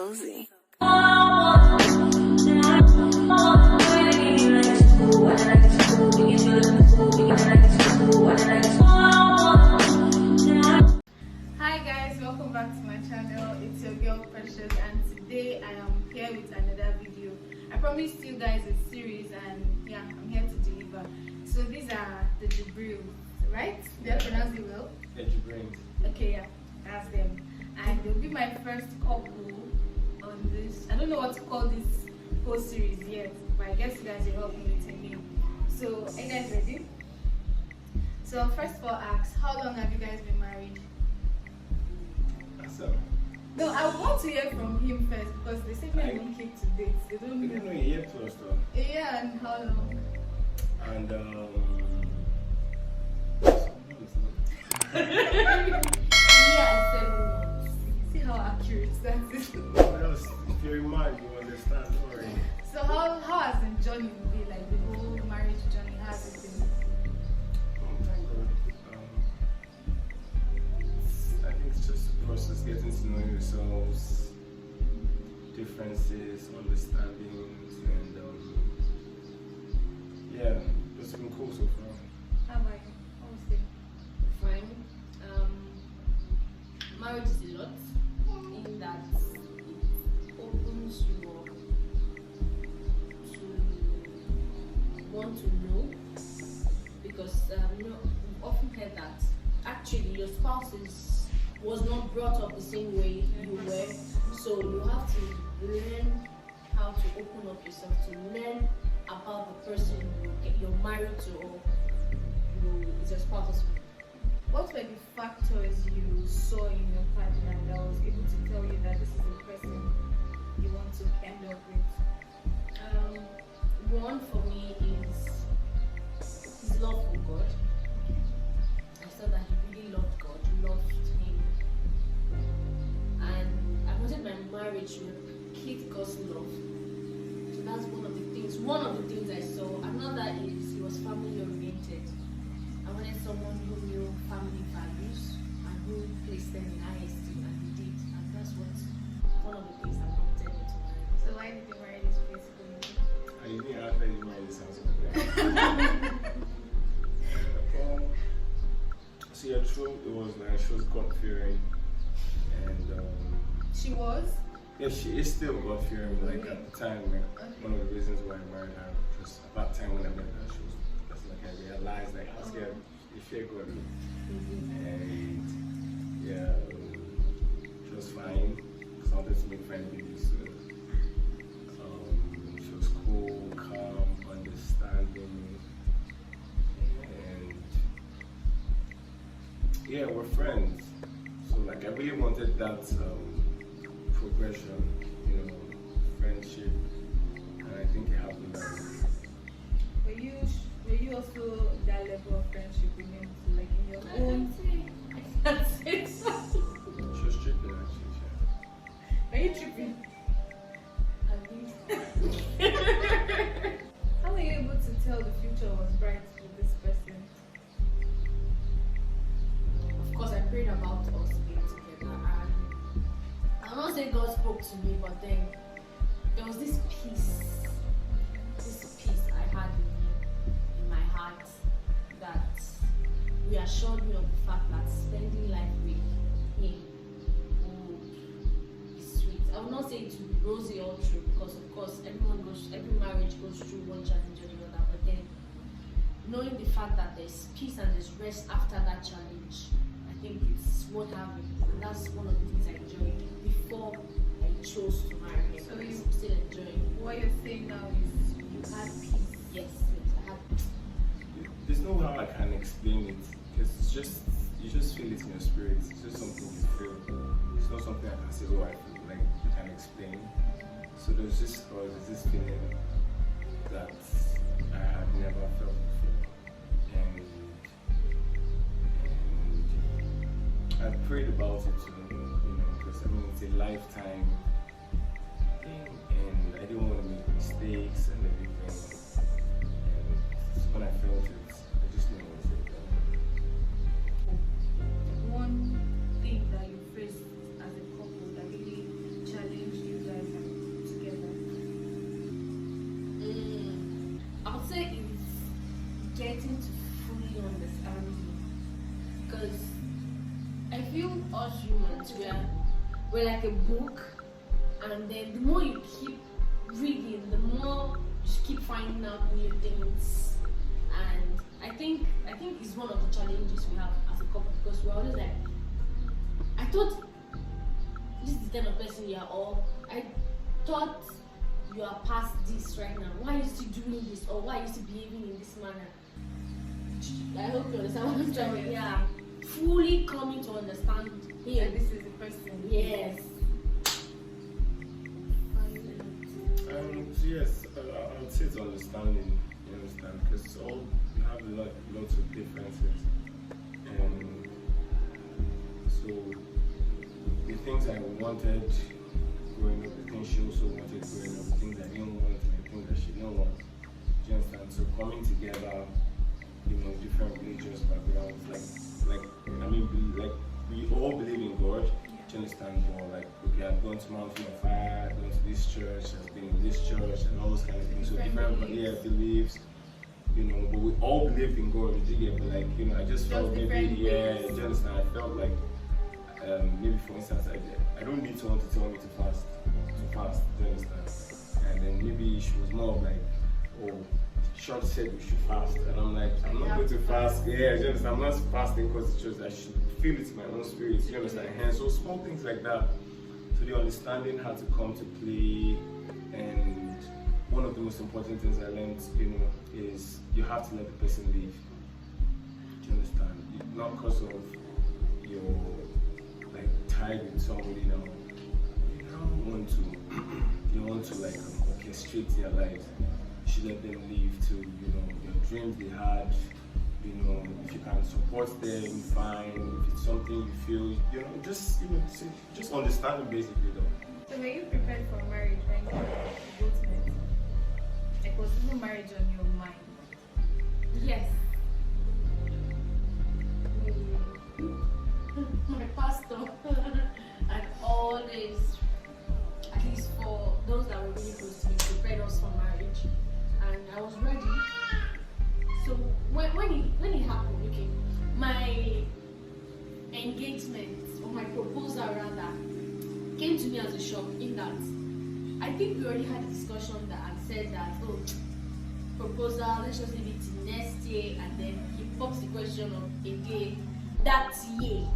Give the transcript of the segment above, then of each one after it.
cozy. Hi guys, welcome back to my channel. It's your girl Precious, and today I am here with another video. I promised you guys a series, and yeah, I'm here to deliver. So these are the JIBRIN'S, right? Did I pronounce it well? Yeah, JIBRIN'S. Okay, yeah, that's them. And they'll be my first couple on this. I don't know what to call this whole series yet, but I guess you guys will help me with a name. So, are you guys ready? So first of all, ask, how long have you guys been married? So, No, I want to hear from him first because they say men don't keep to dates. They don't we know. don't know a year plus though. Yeah, and how long? And Yeah, 7 months. See how accurate that is. what else? If you're a man, you understand, don't worry. So how has the journey been, like the whole marriage journey? How has it been? Thank God. I think it's just a process, getting to know yourselves, differences, understandings, and yeah, it's been cool so far. How about you? How was it? Fine. Marriage is a lot in that it opens you up to want to know, because you know, we've often heard that actually your spouse was not brought up the same way you were, so you have to learn how to open up yourself, to learn about the person you're married to or who is your spouse. What were the factors you saw in your partner that was able to tell you that this is the person you want to end up with? One for me is his love for God. I saw that he really loved God, loved him, and I wanted my marriage to reflect God's love. So that's one of the things. One of the things I saw. Another is he was family oriented. I wanted someone who knew family values and who placed them in high esteem, and he did. And that's one of the things that prompted me to marry. So why did you marry this person? I didn't ask any man this house. So yeah, true. It was like she was God fearing, and She was? yeah, she is still God fearing. Like at the time, like one of the reasons why I married her, just about the time when I met her, she was. That's like I realized like I was scared. You fear God, and yeah, she was fine. Cause I wanted to make friends with you, so she was cool, calm, understanding, and yeah, we're friends. So like I really wanted that progression, you know, friendship, and I think it happened. Were you also that level of friendship with him, like in your own? I can't say so. She was tripping actually. Are you tripping? I think How were you able to tell the future was bright with this person? of course I prayed about us being together, and I'm not saying God spoke to me, but then there was this peace I had in my heart that reassured me of the fact that spending life with him would be sweet. I will not say it will be rosy all through, because of course every marriage goes through one challenge or the other, but then knowing the fact that there's peace and there's rest after that challenge, I think it's worth having, and that's one of the things I enjoyed before I chose to marry him. So I'm you- still enjoying. What you're saying now is you had peace. Yes, I had. There's no how I can explain it, because it's just you just feel it in your spirit. It's just something you feel. It's not something I can say, oh, I feel, like you can explain. So there's this feeling that I had never felt before, and I prayed about it too, you know, because I mean it's a lifetime thing, and I didn't want to make mistakes and everything. And when I felt it, I just knew it was it. One thing that you faced as a couple that really challenged you us humans, we're like a book, and then the more you keep reading, the more you keep finding out new things. And I think it's one of the challenges we have as a couple, because we're always like, I thought this is the kind of person you are, or I thought you are past this right now. Why are you still doing this, or why are you still behaving in this manner? I hope you understand what I'm trying to. Yeah, fully coming to understand here. This is the person. Yes. So yes, I would say it's understanding. You understand, because all we have lots of differences, and so the things I wanted growing up, the things she also wanted growing up, the things I didn't want, and the things that she didn't want. Do you understand? So coming together, different religious backgrounds, we all believe in God. Do you understand? Like, okay, I've gone to Mountain of Fire, I've gone to this church, I've been in this church, and all those kind of things. So different beliefs, but we all believed in God. But I just felt maybe, do you understand? I felt like, maybe for instance, I don't need someone to tell me to fast, do you understand? And then maybe she was more of like, oh, Church said we should fast, and I'm like, I'm not going to fast. Yeah, you understand? I'm not fasting because it's just I should feel it in my own spirit. You understand? And so small things like that. So the understanding had to come to play, and one of the most important things I learned, is you have to let the person live. Do you understand? Not because of your tied with somebody now. You want to orchestrate their lives. You should let them live to your dreams they had. If you can support them, fine. If it's something you feel, just understand them basically though. So were you prepared for marriage when you both met? Like, was even marriage on your mind? Yes. My pastor and always, at least for those that were really close to me, prepared us for marriage, and I was ready. So when it happened, okay, my engagement, or my proposal rather, came to me as a shock, in that I think we already had a discussion that had said that, oh, proposal, let's just leave it till next year, and then he pops the question of again that year.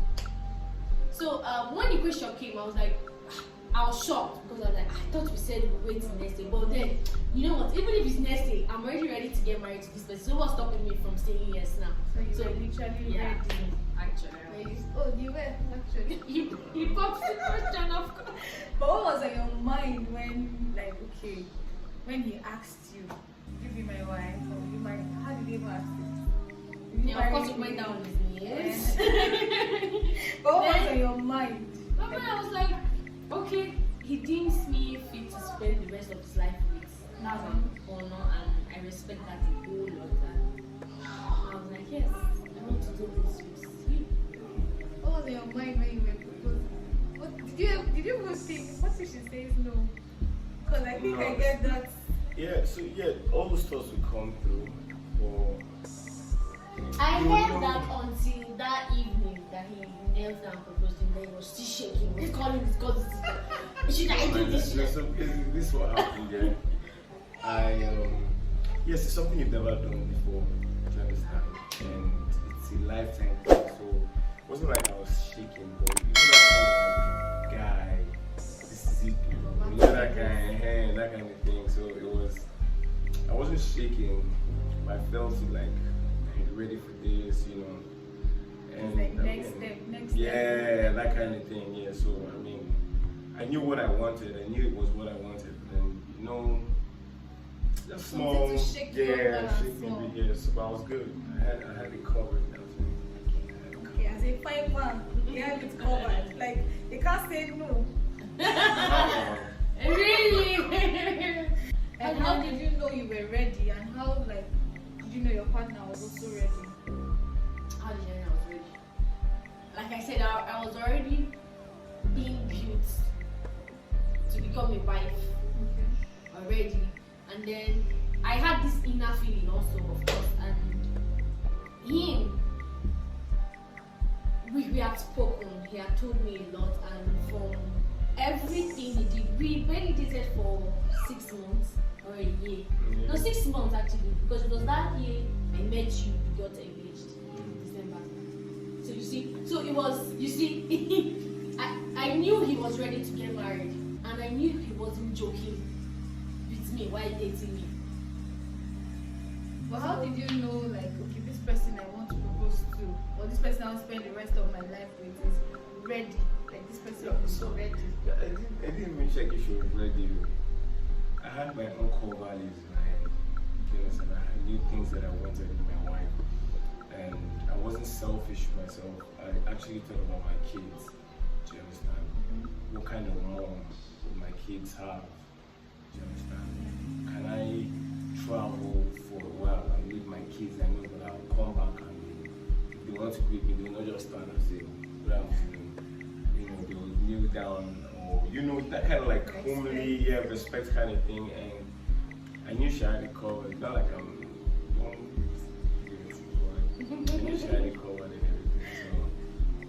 So when the question came, I was shocked, because I was like, I thought we said we'll wait till next year. But then, you know what, even if it's next year, I'm already ready to get married to this person. So what's stopping me from saying yes now? So you were literally ready. Actually. Oh, you were actually. He pops the question, of course. But what was on your mind when, when he asked you, you be my wife, or you marry? How did he even ask it? Yeah, of course it went down his knees. But what was on your mind? I was like, okay, he deems me fit to spend the rest of his life with. That's an honor, and I respect that a whole lot. And I was like, yes, I want to do this with you. What was on your mind when you were proposing? Did you even think, what if she says no? Because I think I get that. Yeah, so all those thoughts will come through. Or I heard that until that evening that he knelt down and proposed to me, then he was still shaking. He was calling his God sister. Should I do this? So this is what happened there. Yes, it's something you've never done before, do you understand? And it's a lifetime thing, so it wasn't like I was shaking, but you know that kind of guy, this is it, you know that kind of thing. So I wasn't shaking, but I felt like ready for this, and it's like next step. Yeah, that kind of thing. Yeah, so I knew what I wanted. I knew it was what I wanted. And just small, to shake me, yes. But I was good. I had it covered. Okay, as a fine man, you have it covered. Like, you can't say no. Really? And how did you know you were ready? And how did you know your partner was also ready? How did I know I was ready? Like I said, I was already being built to become a wife already. And then I had this inner feeling also, of course, and him, we had spoken. He had told me a lot, and from everything he did, we barely dated for 6 months or a year. No, 6 months actually, because it was that year I met you, we got engaged in December. So you see, so it was, you see, I knew he was ready to get married, and I knew he wasn't joking with me while dating me. But how did you know, like, okay, this person I want to propose to, or this person I'll spend the rest of my life with is ready? Like, this person is so ready. Yeah, I didn't even check if she was ready. I had my own core values in my head. You know, and I knew things that I wanted in my wife. And I wasn't selfish myself. I actually thought about my kids. Do you understand? What kind of mom would my kids have? Do you understand? Can I travel for a while and leave my kids? I know that I'll come back and if they want to greet me, they will not just stand and say, "Good afternoon." You know, they will kneel down, or you know, that kind of like homely, respect kind of thing. And I knew she had it covered. It's not like I'm young, I knew she had it covered and everything.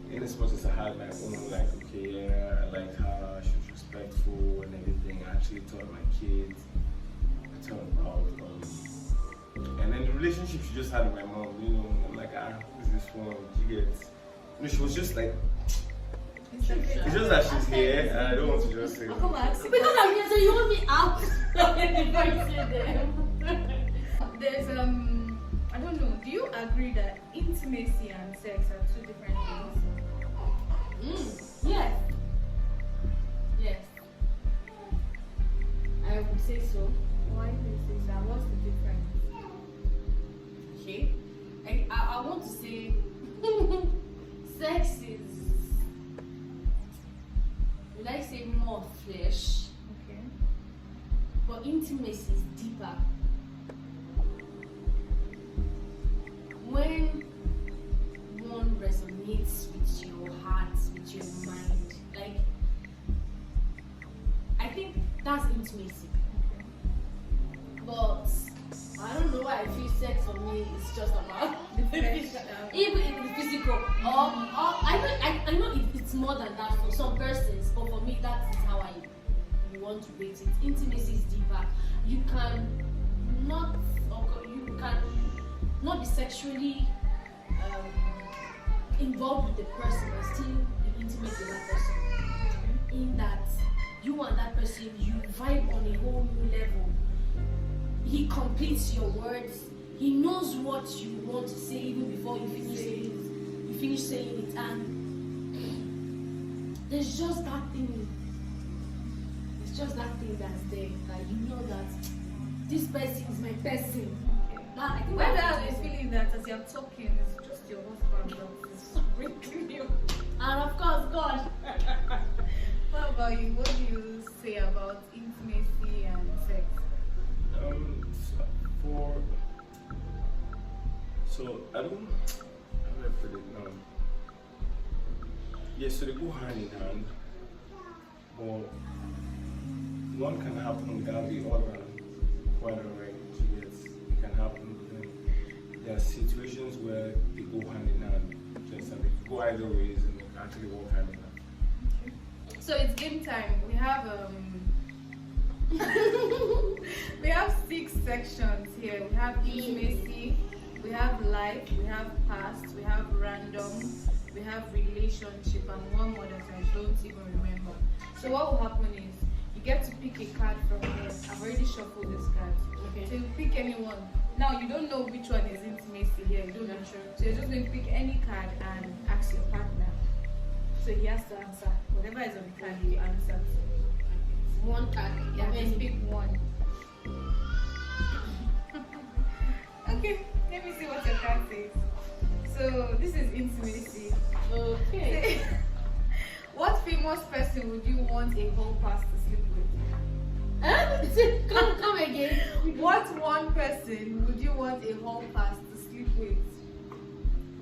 So in as much as I had my own, like, okay, yeah, I liked her, she was respectful and everything, I actually taught my kids. I thought about and then the relationship she just had with my mom, you know, I'm like, who's this one? She gets, you know, she was just like, it's just that she's here, and I don't want to just say. Come on, because I'm here, so you want me out. There's I don't know. Do you agree that intimacy and sex are two different things? Yes. Yes. I would say so. Why do you say that? What's the difference? Okay. I want to say sex is, would I say, more flesh, Okay. but intimacy is deeper. When one resonates with your heart, with your mind, like, I think that's intimacy. But I don't know why I feel sex for me is just about the physical, even in the physical. Or I know it's more than that for some persons, but for me that is how I want to rate it. Intimacy is deeper. You can not be sexually involved with the person and still be intimate with that person. In that you and that person, you vibe on a whole new level. He completes your words. He knows what you want to say even before you finish saying it. And there's just that thing. It's just that thing that's there. That you know that this person is my person. I think whether I was feeling that as you're talking, it's just your husband that is breaking you. And of course, God. What about you? What do you say about intimacy and sex? So I don't, how do I put it now? Yes, so they go hand in hand, but one can happen without the other. Quite alright, it can happen. There are situations where they go hand in hand, just and they go either ways and they can actually walk hand in hand. Okay. So it's game time. We have we have 6 sections here. We have intimacy, we have life, we have past, we have random, we have relationship, and one more that I don't even remember. So what will happen is you get to pick a card from here. I've already shuffled this card. Okay. So you pick anyone. Now you don't know which one is intimacy here. You don't know. So you're just going to pick any card and ask your partner. So he has to answer. Whatever is on the card, he answers. One card. Yeah, just pick one. Okay, let me see what your card says. So this is intimacy. Okay. What famous person would you want a whole pass to sleep with? Come again. What one person would you want a whole pass to sleep with?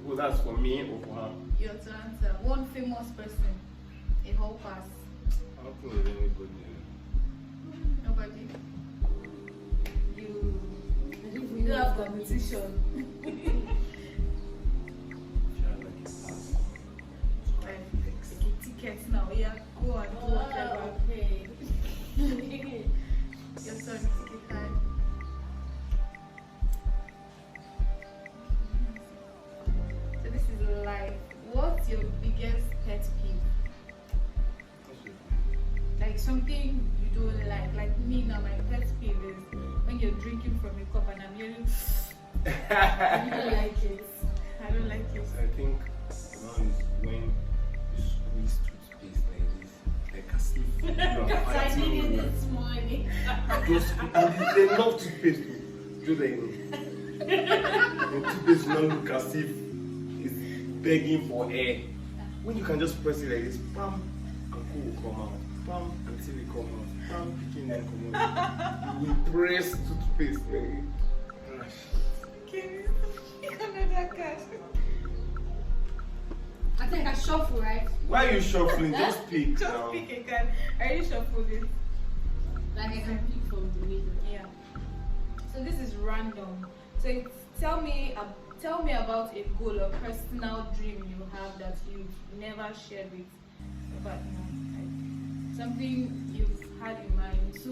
Well, that's for me or for her? You have to answer. One famous person, a whole pass. I don't think there's anybody. Nobody. You don't have competition. She had like a pass. don't like? Like me now, my pet peeve is when you're drinking from a cup and I'm hearing. I don't like it. I don't like it. I think one is when you squeeze toothpaste like this, like as if you are Because I fighting did it with this morning. those and they love toothpaste too. Just like the toothpaste will not look as if it's begging for air. When you can just press it like this, bam, and cool will come out, bam, until it come out, bam, picking then come out. You will press toothpaste like gosh. Another cat. I think I shuffle, right? Why are you shuffling? Just pick Just now. pick a cat. I already shuffled it. Like I can pick from the middle. Yeah. So this is random. So tell me about a goal or personal dream you have that you've never shared with your partner. Like something you've had in mind. To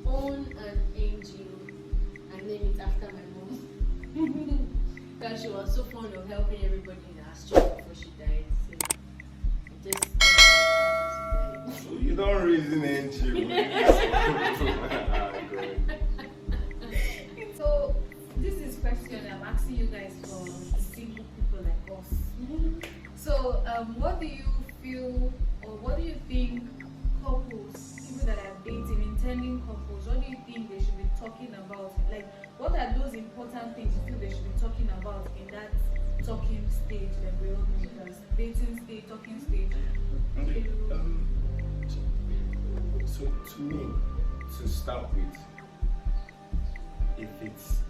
own an angel and name it after my mom. Because she was so fond of helping everybody in her street before she died. So just So you don't reason NGO. So this is question I'm asking you guys for single people like us. So what do you feel or what do you think couples, people that are dating, intending couples, what do you think they should be talking about? Like what are those important things you feel they should be talking about in that talking stage that we all know as dating stage, talking stage? Okay. So to me, to start with, if it's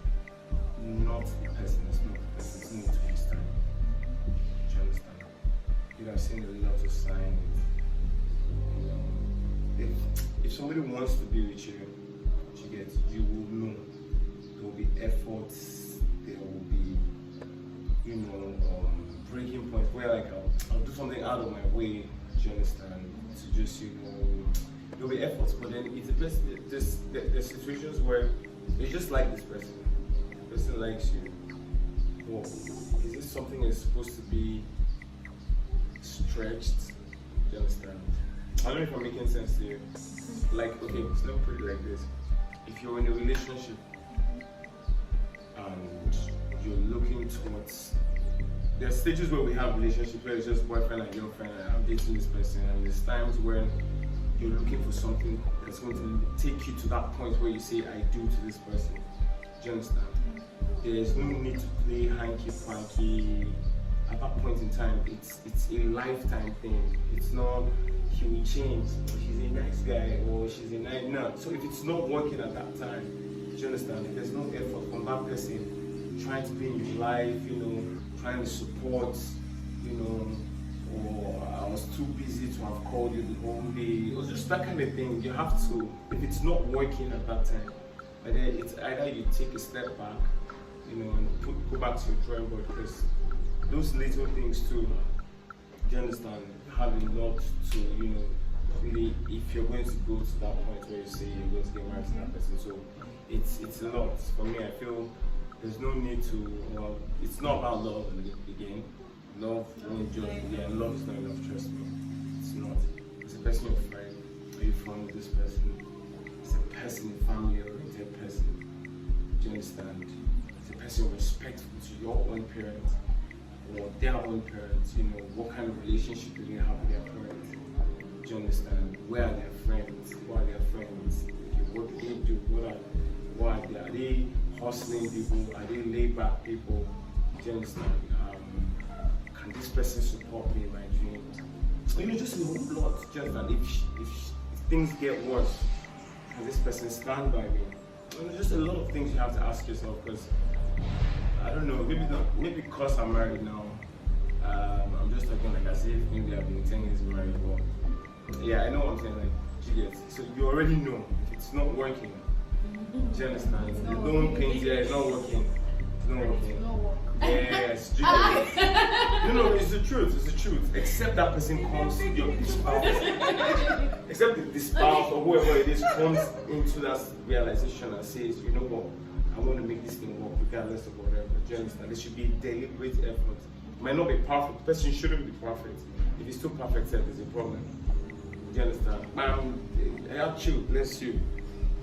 not the person, it's not the person, it's not to waste time. Do you understand? You have seen a lot of signs. You know, if somebody wants to be with you, you will know. There will be efforts, there will be, breaking points where like I'll do something out of my way, do you understand? To just, there'll be efforts, but then it's a person, there's situations where they just like this person. The person likes you. Well, is this something that's supposed to be stretched? Do you understand? I don't know if I'm making sense to you. Like, okay, so let me put it like this. If you're in a relationship and you're looking towards, there are stages where we have relationships where it's just boyfriend and girlfriend and I'm dating this person, and there's times when you're looking for something that's going to take you to that point where you say I do to this person. Do you understand? There's no need to play hanky-panky. At that point in time, it's a lifetime thing. It's not he will change, or he's a nice guy, or she's a nice no. So if it's not working at that time, do you understand? If there's no effort from that person trying to be in your life, trying to support, or I was too busy to have called you the whole day, or just that kind of thing. You have to, if it's not working at that time, but then it's either you take a step back, and go back to your drawing board, because those little things too, do you understand, have a lot to, really, if you're going to go to that point where you say you're going to get married to that person. So it's a lot. For me, I feel there's no need to, it's not about love again. Love won't just, love is not enough, trust me. It's not. It's a person you're friend. Are you fond of this person? It's a person, a family-oriented person. Do you understand? It's a person respectful to your own parents or their own parents. What kind of relationship do they have with their parents? Do you understand? Where are their friends? Who are their friends? Okay, what do they do? What are they? Are they hustling people? Are they laid-back people? Do you understand? Can this person support me in my dreams? Just a whole lot. Just that if things get worse, can this person stand by me? Just a lot of things you have to ask yourself, because I don't know, maybe because I'm married now, I'm just talking like as if maybe I've been 10 years married. But yeah, I know what I'm saying. Like, you get, so you already know if it's not working. Do you understand? The don't paint here, it's not working. It's not working. Yes, do you get? No, it's the truth. It's the truth. Except that person comes, your spouse, except the spouse or whoever it is comes into that realization and says, you know what, I want to make this thing work regardless of whatever. Do you understand? There should be deliberate effort. It might not be perfect. The person shouldn't be perfect. If it's too perfect, there's a problem. Do you understand? Bam, help you, bless you.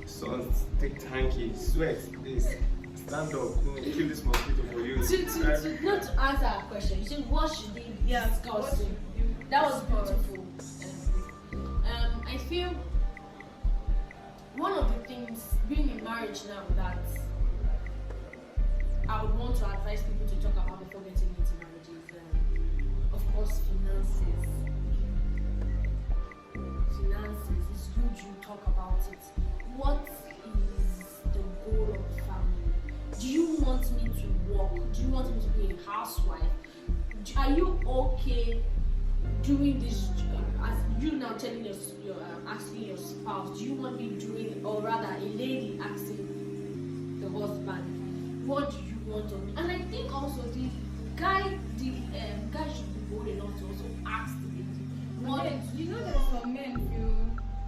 So take hanky, sweat, this, stand up, kill this mosquito for you. Not to answer our question, you said what should they be discussing? That was beautiful. I feel one of the things being in marriage now that I would want to advise people to talk about before getting into marriage is, of course, finances. Finances, it's good you talk about it. What is the goal of the family? Do you want me to work? Do you want me to be a housewife? Are you okay doing this? As you now telling your asking your spouse, do you want me doing it, or rather a lady asking the husband, what do you want of me? And I think also the guy should be bold enough to also ask the lady. What you know that some men feel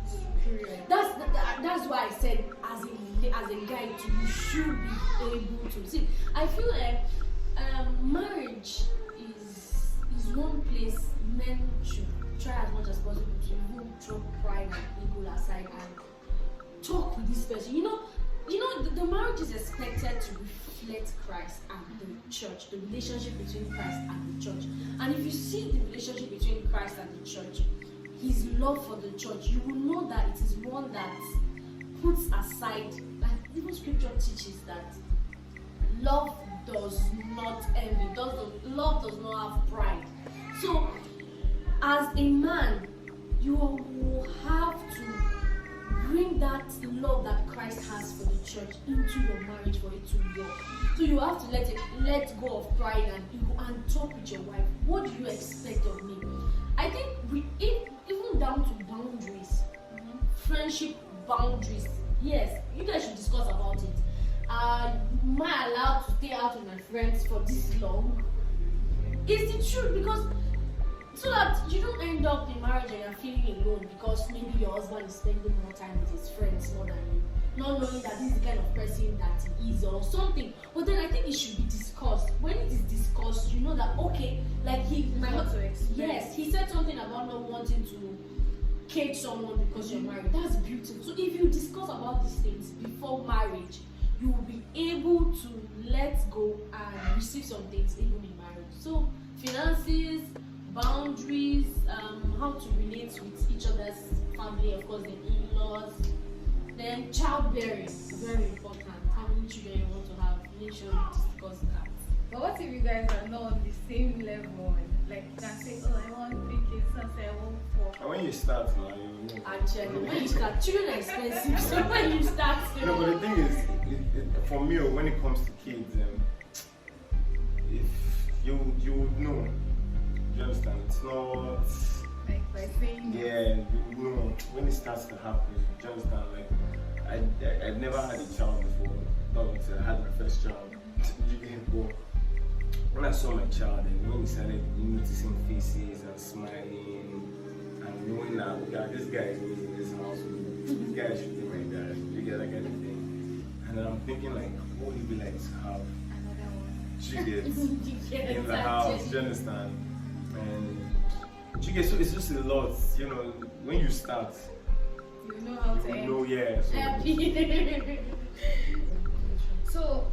superior. That's why I said as a guy too, you should be able to see. I feel like marriage is one place men should try as much as possible to even throw pride and ego aside and talk with this person. You know, the marriage is expected to reflect Christ and the church, the relationship between Christ and the church. And if you see the relationship between Christ and the church, his love for the church, you will know that it is one that puts aside, like even scripture teaches that love does not envy, love does not have pride. So as a man, you will have to bring that love that Christ has for the church into your marriage for it to work. So you have to let go of pride and ego and talk with your wife. What do you expect of me? I think even down to boundaries, friendship boundaries. Yes, you guys should discuss about it. Am I allowed to stay out with my friends for this long? It's the truth, because so that you don't end up in marriage and you're feeling alone because maybe your husband is spending more time with his friends more than you, not knowing that this is the kind of person that he is or something. But then I think it should be discussed. When it is discussed, you know that okay, like he said something about not wanting to cage someone because you're married. That's beautiful. So if you discuss about these things before marriage, you will be able to let go and receive some things even in marriage. So finances, boundaries, how to relate with each other's family, of course the in-laws, then childbearing, very important. How many children you want to have, make sure you discuss that. But what if you guys are not on the same level? Like you can say, oh, I want 3 kids, and say I want 4. And when you start now, you know. Actually, when you start, children are expensive. So when you start, no, but the thing is, for me, when it comes to kids, if you would know, you understand? It's not like by saying. Yeah, you know when it starts to happen. You understand? Like I've never had a child before. Not until I had my first child. When I saw my child and when we started noticing faces and smiling and knowing that this guy is in this house, this guy should be my dad, you get like everything. And then I'm thinking like, what would it be like to have Another one. chickens in the house? Do you understand? And chickens, so it's just a lot, you know, when you start, You know how to you end. know, yeah. So, happy. So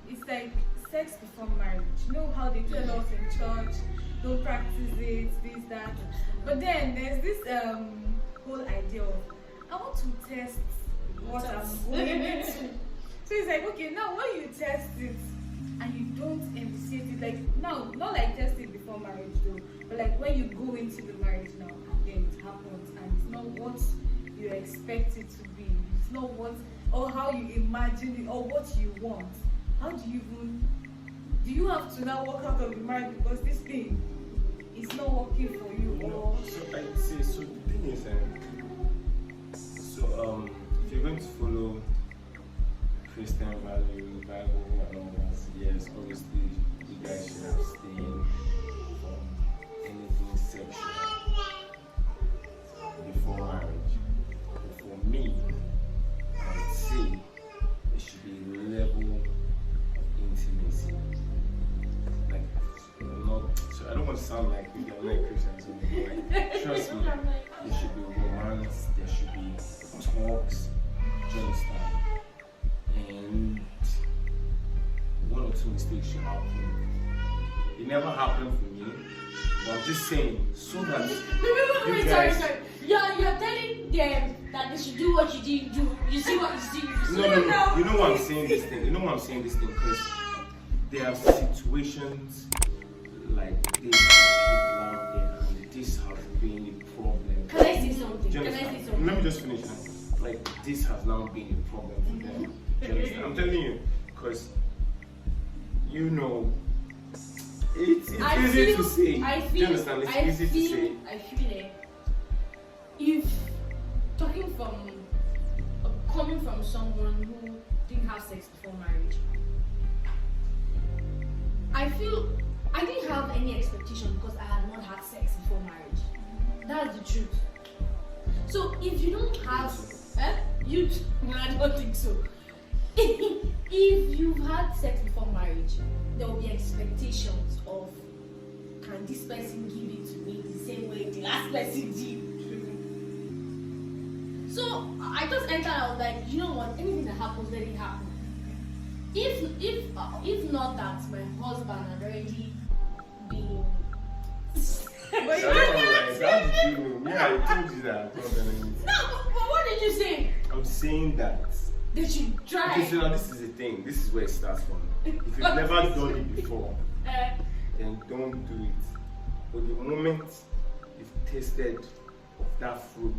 it's like sex before marriage. You know how they tell us in church, don't practice it, this, that. But then there's this whole idea of I want to test what I'm going into. So it's like, okay, now when you test it and you don't initiate it, like now, not like testing before marriage though, but like when you go into the marriage now and then it happens and it's not what you expect it to be, it's not what or how you imagine it or what you want. How do you have to now walk out of the marriage because this thing is not working for you? Or so I see. So the thing is, if you're going to follow Christian value, Bible, and all that, yes, obviously you guys should abstain from anything sexual before marriage. But for me, I would say it should be a level of intimacy. Like, not. So I don't want to sound like we are like Christians, but like, trust me, it should be one. mistake should happen. It never happened for me, but I'm just saying so that Wait, guys... sorry. You're telling them that they should do what you didn't do. You see what you did. No. You know why I'm saying this thing? Because there are situations like this out there, and this has been a problem. Can I say something? Let me just finish now. Like, this has now been a problem for them. Do you understand? I'm telling you, because you know, it's easy to say. Do you understand? It's easy to say. I feel it. If coming from someone who didn't have sex before marriage, I feel I didn't have any expectation because I had not had sex before marriage. That's the truth. So if you don't have, I don't think so. If you've had sex before marriage, there will be expectations of, can this person give it to me the same way the last person did? So I just entered. I was like, you know what? Anything that happens, let it happen. If not that my husband had already been. But you know, how did you know? Yeah, I told you that. No, but what did you say? I'm saying that they should try. Because you know, this is the thing. This is where it starts from. If you've never done it before, then don't do it. But the moment you've tasted of that fruit,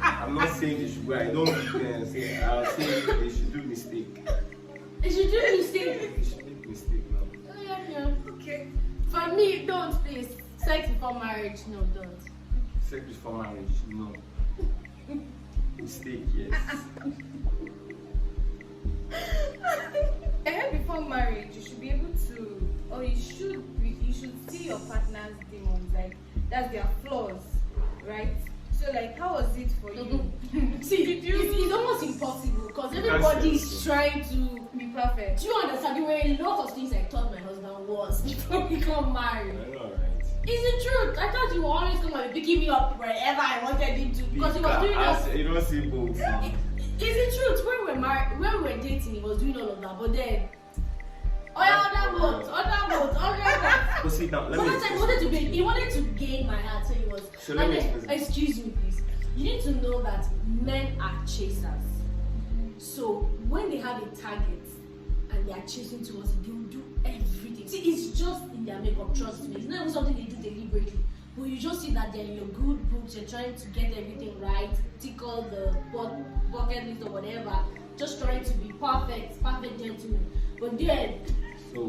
I'm not saying they should go. I don't say. I'll say they should do mistake. They should do mistake. They should make mistake now. Oh, yeah. Okay. For me, don't please. Sex before marriage, no, don't. Sex before marriage, no. Mistake, yes. Before marriage, you should be able to, or you should see your partner's demons, like that's their flaws, right? So like, how was it for you? See, it's almost impossible because everybody is trying to be perfect. Do you understand? There were a lot of things I thought my husband was before we got married. I know, right? It's the truth. I thought he would always come and be picking me up wherever I wanted him to because he was doing that. You don't see both. It's the truth. When we were married, when we were dating, he was doing all of that. But then, other boat. But see now, let me. He wanted to gain my heart, so he was. So let me explain. Excuse me, please. You need to know that men are chasers. So when they have a target and they are chasing towards it, they will do everything. See, it's just in their makeup. Trust me. It's not even something they do deliberately. But you just see that they're in your good books. You're trying to get everything right, tickle the bucket list or whatever. Just trying to be perfect gentleman. But then,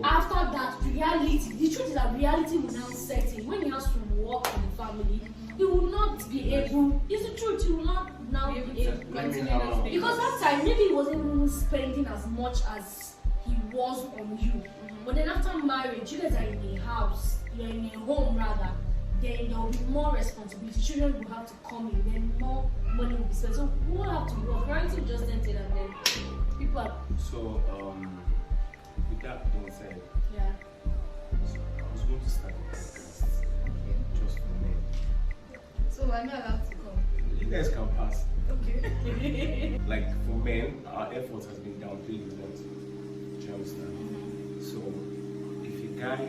after that, reality, the truth is that reality will now set in. When he has to work in the family, he will not be able, it's the truth, he will not now be able to continue. Because that time, maybe he wasn't even spending as much as he was on you. But then after marriage, you guys are in a house, you're in a home rather, then there will be more responsibility. Children will have to come in, then more money will be spent. So we will have to work. Parenting just entered and then people are... So, with that being said, yeah. So I was going to start a podcast just for men. So I'm not allowed to come. You guys can pass. Okay. Like for men, our effort has been downplayed a lot. Do you understand? So if a guy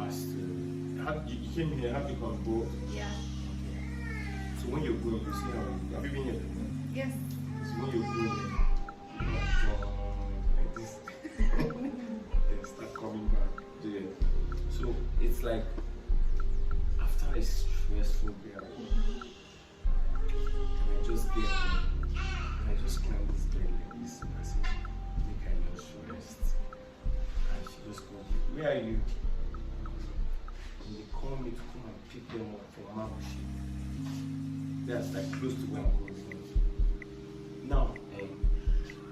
has to, you came here, have you gone both? Yeah. Okay. So when you're going, you see how have you been here before? Yes. So when you're going, like this, then start coming back. Yeah. So it's like after a stressful day, and I just get home, and I just climb this bed like this, and I say, make I just rest. And she just goes, where are you? And they call me to come and pick them up from Mabushi. That's like close to where I'm going. Now,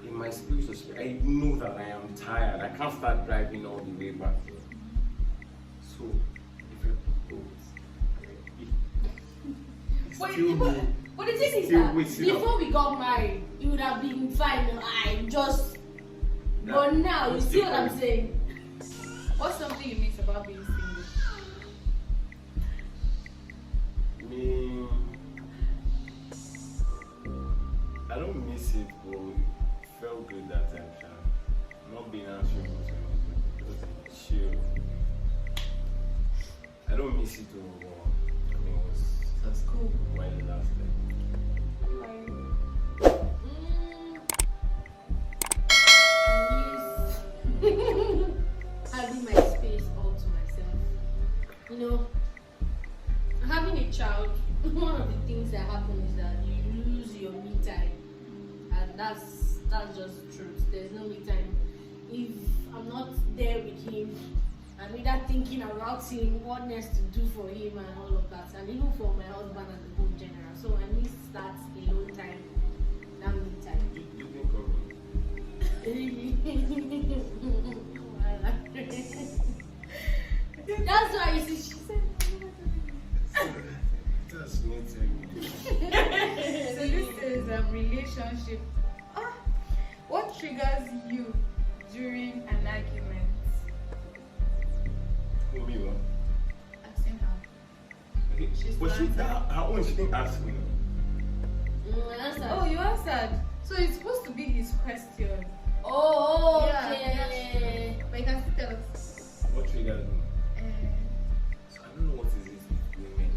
in my spiritual spirit, I know that I am tired. I can't start driving all the way back. So, if I propose, but the thing is that before we got married, it would have been fine. But now, you see what I'm saying? What's something you miss about being single? Me, I don't miss it, but it miss it or I mean, So school. when you last time? I miss having my space all to myself. You know, having a child, one of the things that happen is that you lose your me time, and that's just the truth. There's no me time if I'm not there with him. I'm either thinking about him, what next to do for him, and all of that, and even for my husband and the home general. So I miss that alone time, that me time. You think of me? Really? That's why you see, she said. That's me telling you. So this is a relationship. What triggers you during an argument? Who me one? Asking her. Okay. She's But she, answered. her own, she didn't ask me. I answered. Oh, you answered. So it's supposed to be his question. Oh, Yeah, okay. But you can still tell us. What triggers me? So I don't know what is it with women.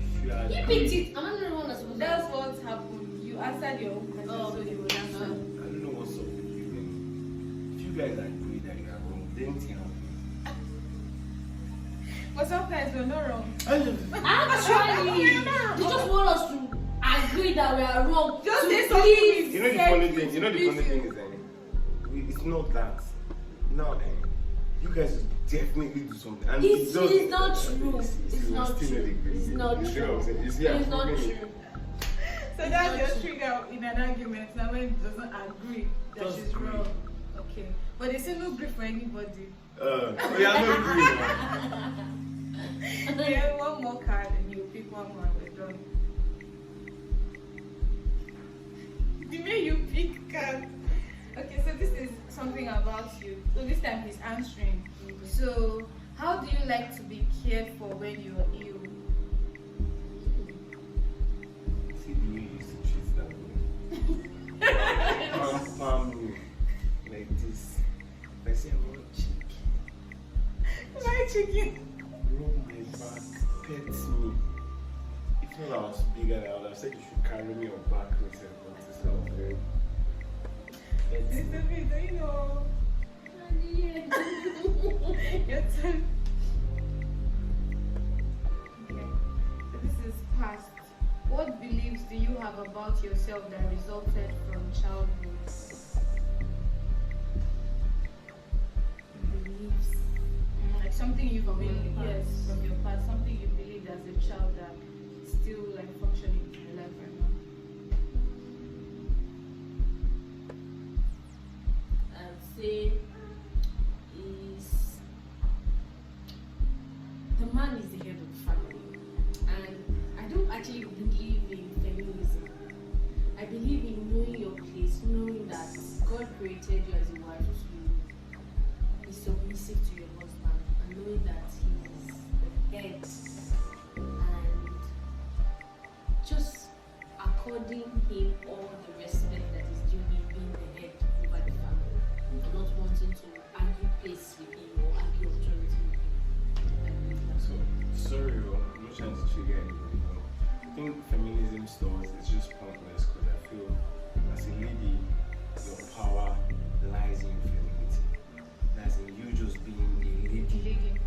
If you are You picked it. I'm not the one that's supposed to. That's what happened. You answered your own question, Oh, so you will answer. I don't know what's up with women. If you guys agree that you are wrong, then it's happen. But sometimes we're not wrong. Actually, they just want us to agree that we are wrong. Just to say something. please. You know the funny thing. You know the funny thing is that it's not that. Now, you guys definitely do something. And It's not true. It's It's not still true. agree. It's not You see true. what I'm saying? You see, I'm It's not proving it. true. So that's your trigger in an argument. Now when it doesn't agree that Just she's agree. wrong. Okay. But they say no grief for anybody. We are not agreeing. We have one more card and you pick one more and we're done. The way you pick card. Okay, so this is something about you. So this time he's answering. So how do you like to be cared for when you're ill? See the way you used to treat that woman. Palm me like this. I say, I want chicken. My chicken. Rub my back, pet me. If not, I was bigger, I would have said you should carry me on back myself. But it's not very. Pet This me. is me, you know. Your turn. Okay. So this is past. What beliefs do you have about yourself that resulted from childhood? Beliefs. Like something you From believe, your yes, past. from your past, something you believed as a child that still like functioning in your life right now. I'd say is the man is the head of the family, and I don't actually believe in feminism. I believe in knowing your place, knowing that God created you as a wife to be submissive to your husband, and knowing that He is the head, and just according Him all the respect that is due Him being the head over the family, and not wanting to argue place with Him or argue authority with Him. I believe that. So, sorry, I'm not trying to trigger anything. I think feminism stores is just pointless because I feel as a lady, your power lies in your femininity. That's in you just being a lady.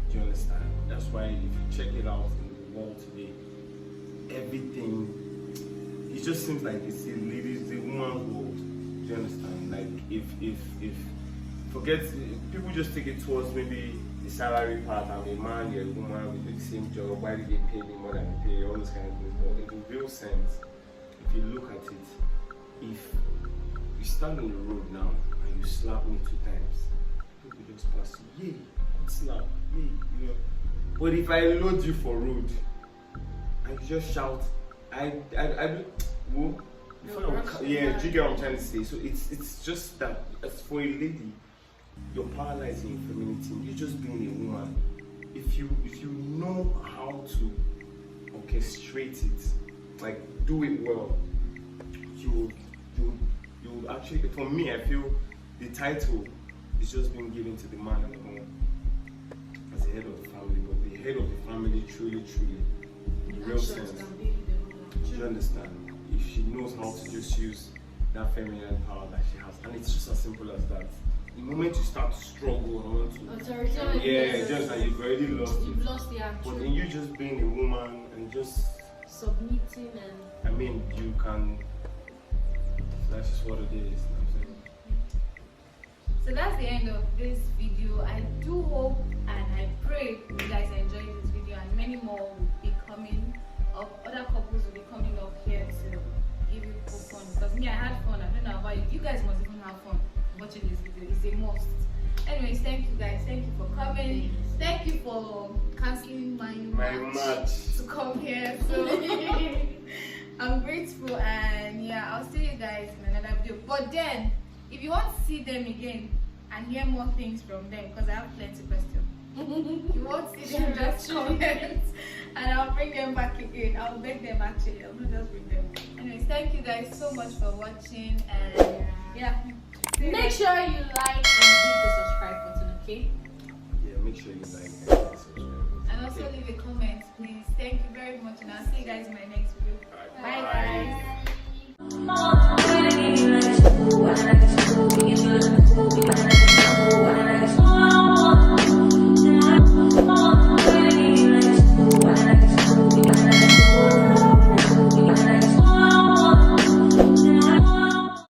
Do you understand? That's why if you check it out in the world today, everything, it just seems like it's a ladies, a woman's world. Do you understand? Like if forget, people just take it towards maybe the salary part. I'm a man, you're a woman, we do the same job, why do they pay me more than they pay, all those kind of things. But in the real sense, if you look at it, if you stand on the road now and you slap me 2 times, people just pass you, yay, good slap, yay, you know. But if I load you for road and you just shout, I whoa, yeah, do you get what I'm trying to say? So it's just that as for a lady, your power lies in your femininity. You just being a woman. If you know how to orchestrate it, like do it well, you actually. For me, I feel the title is just being given to the man at home as a the head of the family, but the head of the family truly, in the real sense. Do you understand? If she knows how to just use that feminine power that she has, and it's just as simple as that. The moment you start to struggle and want to, just like you've already lost it. You've lost the actual. But in you just being a woman and just submitting and. I mean, you can. That's just what it is. You know what I'm saying? So that's the end of this video. I do hope and I pray you guys enjoy this video, and many more will be coming up. Other couples will be coming up here to give you fun. Because me, I had fun. I don't know about you. You guys must even have fun watching this video. It's a must. Anyways, thank you guys. Thank you for coming. Thank you for canceling my match to come here. So I'm grateful, and yeah, I'll see you guys in another video. But then, if you want to see them again and hear more things from them, because I have plenty of questions, you won't see them, just comment and I'll bring them back again. I'll beg them actually. I'll not just bring them. Anyways, thank you guys so much for watching, and yeah. Make sure you like and hit the subscribe button, okay? Yeah, make sure you like and subscribe. And also leave a comment, please. Thank you very much, and I'll see you guys in my next video. Bye. Bye guys.